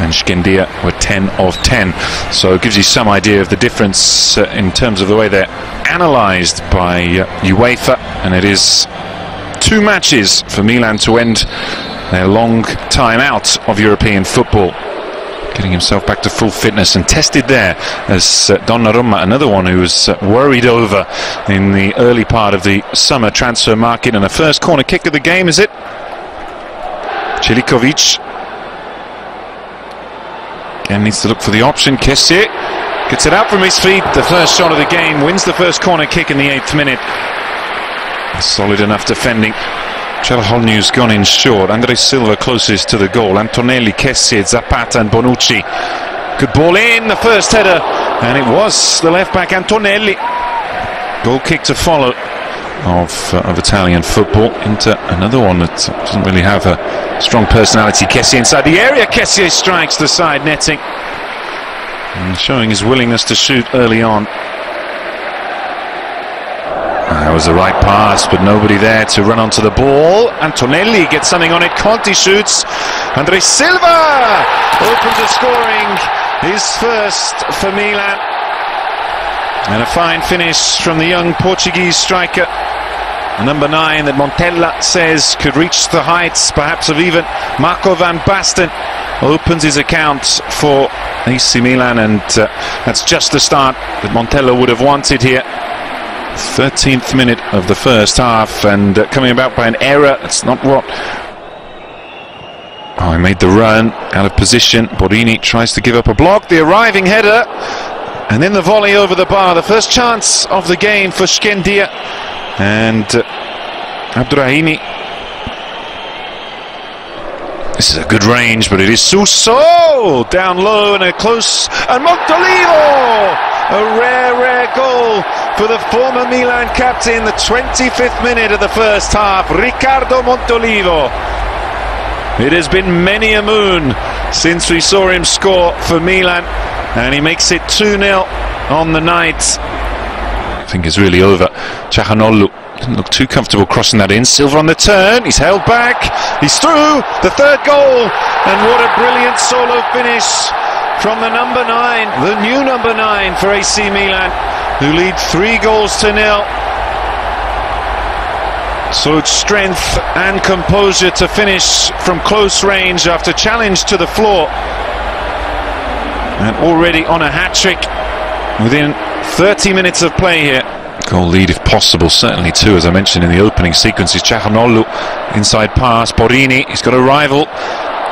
and Shkendija were 10 of 10. So it gives you some idea of the difference in terms of the way they're analysed by UEFA, and it is 2 matches for Milan to end their long time out of European football. Getting himself back to full fitness and tested there as Donnarumma, another one who was worried over in the early part of the summer transfer market. And the first corner kick of the game, is it? Chilikovic again needs to look for the option. Kessie gets it out from his feet. The first shot of the game, wins the first corner kick in the 8th minute. Solid enough defending. Chelholniu's gone in short. Andre Silva closest to the goal. Antonelli, Kessie, Zapata and Bonucci. Good ball in, the first header, and it was the left back Antonelli. Goal kick to follow of Italian football into another one that doesn't really have a strong personality. Kessie inside the area. Kessie strikes the side netting and showing his willingness to shoot early on. That was the right pass, but nobody there to run onto the ball. Antonelli gets something on it. Conti shoots. Andre Silva opens the scoring. His first for Milan. And a fine finish from the young Portuguese striker. Number 9 that Montella says could reach the heights perhaps of even Marco van Basten. Opens his account for AC Milan, and that's just the start that Montella would have wanted here. 13th minute of the first half, and coming about by an error. It's not what... Oh, he made the run out of position. Borini tries to give up a block. The arriving header, and then the volley over the bar. The first chance of the game for Shkendija and Abdurrahimi. This is a good range, but it is Suso down low and a close, and Montolivo! A rare goal for the former Milan captain, the 25th minute of the first half. Riccardo Montolivo. It has been many a moon since we saw him score for Milan, and he makes it 2-0 on the night. I think it's really over. Chelholniu didn't look too comfortable crossing that in. Silva on the turn, he's held back, he's through, the 3rd goal, and what a brilliant solo finish from the number 9, the new number 9 for AC Milan, who lead 3-0. So strength and composure to finish from close range after challenge to the floor, and already on a hat-trick within 30 minutes of play here. Goal lead if possible, certainly 2, as I mentioned in the opening sequences. Chelholniu, inside pass, Borini, he's got a rival,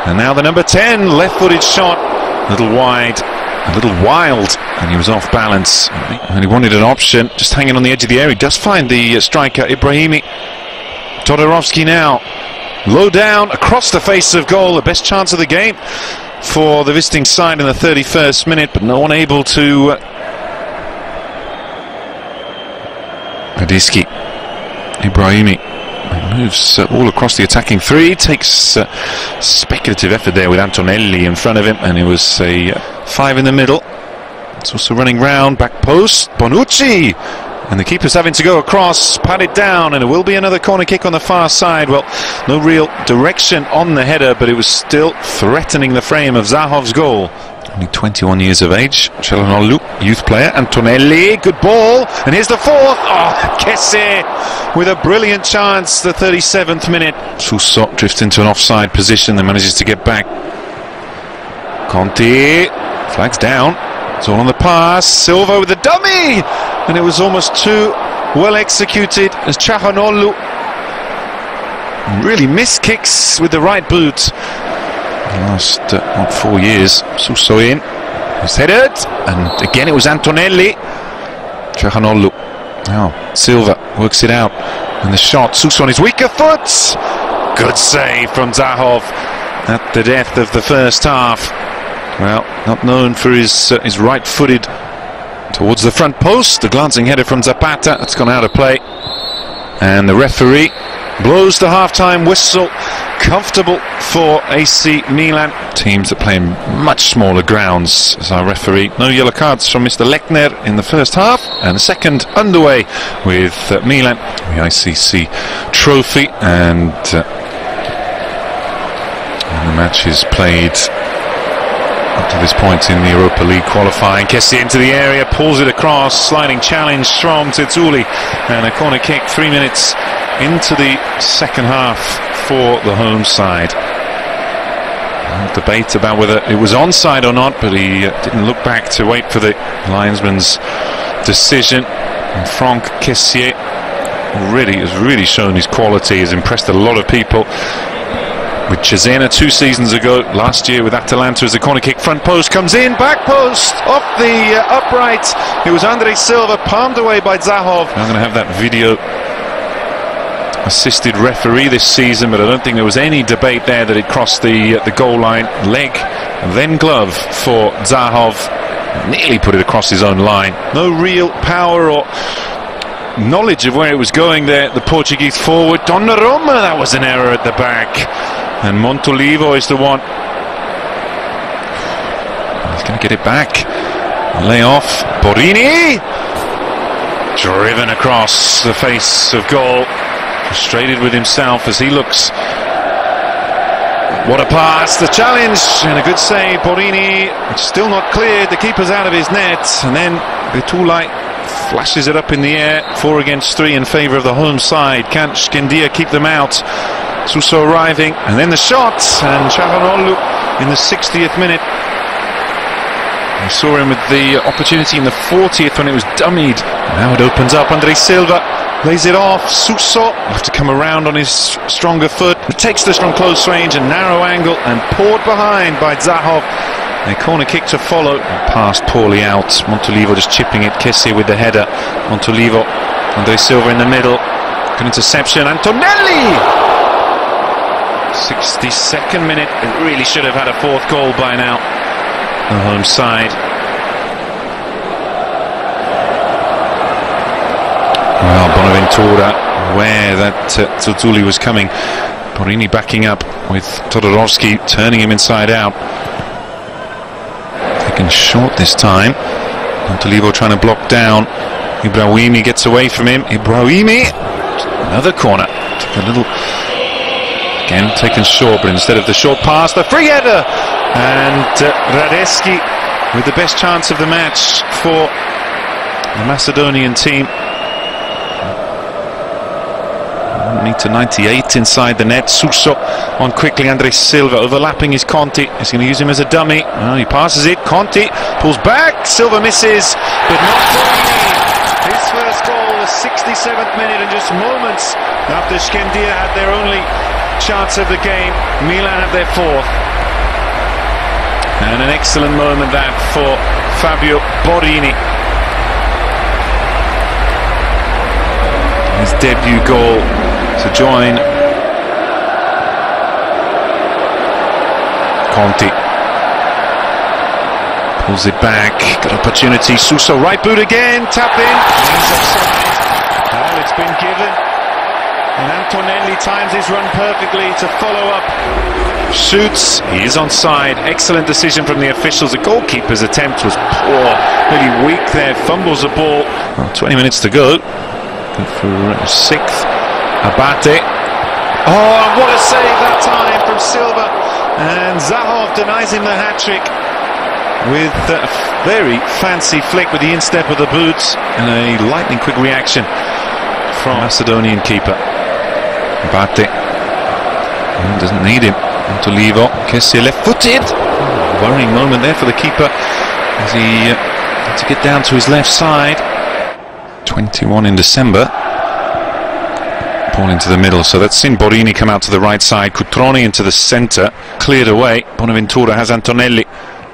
and now the number 10, left-footed shot, a little wide, a little wild, and he was off balance, and he wanted an option, just hanging on the edge of the area. He does find the striker Ibrahimi. Todorovsky now, low down, across the face of goal, the best chance of the game for the visiting side in the 31st minute, but no one able to... Adiski, Ibrahimi moves all across the attacking 3, takes speculative effort there with Antonelli in front of him, and it was a 5 in the middle. It's also running round, back post, Bonucci, and the keeper's having to go across, pat it down, and it will be another corner kick on the far side. Well, no real direction on the header, but it was still threatening the frame of Zahov's goal. Only 21 years of age. Chelholniu, youth player. Antonelli, good ball, and here's the 4th. Oh, Kessie with a brilliant chance, the 37th minute. Suso drifts into an offside position and manages to get back. Conti, flags down. It's all on the pass. Silva with the dummy, and it was almost too well executed as Chelholniu really missed kicks with the right boot. The last 4 years. Suso in, he's headed, and again it was Antonelli. Chelholniu, now Silva works it out, and the shot, Suso on his weaker foot. Good save from Zahov at the death of the first half. Well, not known for his right-footed towards the front post. The glancing header from Zapata, that's gone out of play, and the referee blows the half-time whistle. Comfortable for AC Milan. Teams that play in much smaller grounds as our referee. No yellow cards from Mr. Lechner in the first half, and the second underway with Milan, the ICC trophy, and the match is played up to this point in the Europa League qualifying. Kessie into the area, pulls it across, sliding challenge from Tezuli, and a corner kick 3 minutes into the second half for the home side. Debate about whether it was onside or not, but he didn't look back to wait for the linesman's decision. And Franck Kessié has really shown his quality, has impressed a lot of people with Cesena 2 seasons ago, last year with Atalanta as a corner kick. Front post comes in, back post off the upright. It was Andre Silva, palmed away by Zahov. I'm going to have that video assisted referee this season, but I don't think there was any debate there that it crossed the goal line. Leg, then glove for Zahov. Nearly put it across his own line. No real power or knowledge of where it was going there. The Portuguese forward, Donnarumma, that was an error at the back. And Montolivo is the one. He's going to get it back. Lay off. Borini! Driven across the face of goal. Frustrated with himself as he looks. What a pass, the challenge, and a good save. Borini, still not cleared, the keeper's out of his net, and then Betulai flashes it up in the air. 4 against 3 in favour of the home side. Can Shkendija keep them out? Suso arriving, and then the shot, and Çalhanoğlu in the 60th minute. We saw him with the opportunity in the 40th when it was dummied. Now it opens up. Andre Silva lays it off. Suso will have to come around on his stronger foot. He takes this from close range and narrow angle, and poured behind by Zahov. A corner kick to follow. Passed poorly out. Montolivo just chipping it. Kessie with the header. Montolivo. Andre Silva in the middle. Good interception. Antonelli! 62nd minute. It really should have had a 4th goal by now. The home side. Well, Bonaventura, aware that Tuzuli was coming. Borini backing up with Todorovsky, turning him inside out. Taken short this time. Montolivo trying to block down. Ibrahimi gets away from him. Ibrahimi! Another corner. Took a little... Again, taken short, but instead of the short pass, the free header! And Radeski with the best chance of the match for the Macedonian team. Meter 98 inside the net. Suso on quickly. Andre Silva overlapping his Conti. He's going to use him as a dummy. Oh, he passes it. Conti pulls back. Silva misses, but not Borini. His first goal, the 67th minute, and just moments after Shkendija had their only chance of the game, Milan had their 4th. And an excellent moment that for Fabio Borini. His debut goal to join Conti. Pulls it back, good opportunity. Suso right boot again, tap in. He's offside. Well, it's been given. And Antonelli times his run perfectly to follow up. Shoots, he is onside. Excellent decision from the officials. The goalkeeper's attempt was poor, really weak there. Fumbles the ball. Well, 20 minutes to go. For 6th, Abate. Oh, what a save that time from Silva. And Zahov denies him the hat-trick with a very fancy flick with the instep of the boots and a lightning quick reaction from Macedonian keeper. Abate doesn't need him. Montolivo, Kessie left-footed. Worrying moment there for the keeper as he had to get down to his left side. 21 in December. Ball into the middle, so that's seen Borini come out to the right side. Cutrone into the centre, cleared away. Bonaventura has Antonelli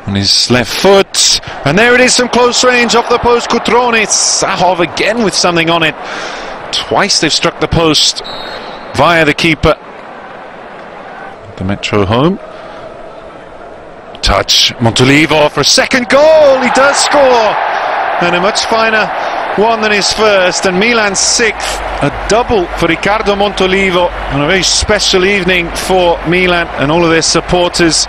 on his left foot, and there it is from close range off the post. Cutrone, Zahov again with something on it. Twice they've struck the post via the keeper. The Metro home. Touch, Montolivo for a second goal. He does score, and a much finer one than his first, and Milan's 6th, a double for Riccardo Montolivo on a very special evening for Milan and all of their supporters. So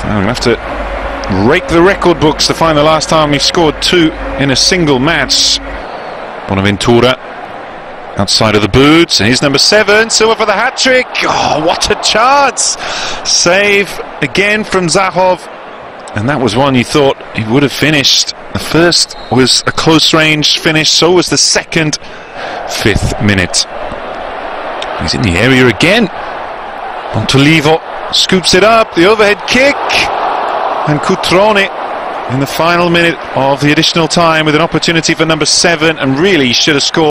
I'm going to have to rake the record books to find the last time we've scored 2 in a single match. Bonaventura outside of the boots, and here's number 7, Silva for the hat-trick. Oh, what a chance! Save again from Zahov. and that was one you thought he would have finished. The first was a close range finish, so was the second. 5th minute. He's in the area again. Montolivo scoops it up, the overhead kick, and Cutrone in the final minute of the additional time with an opportunity for number 7, and really should have scored.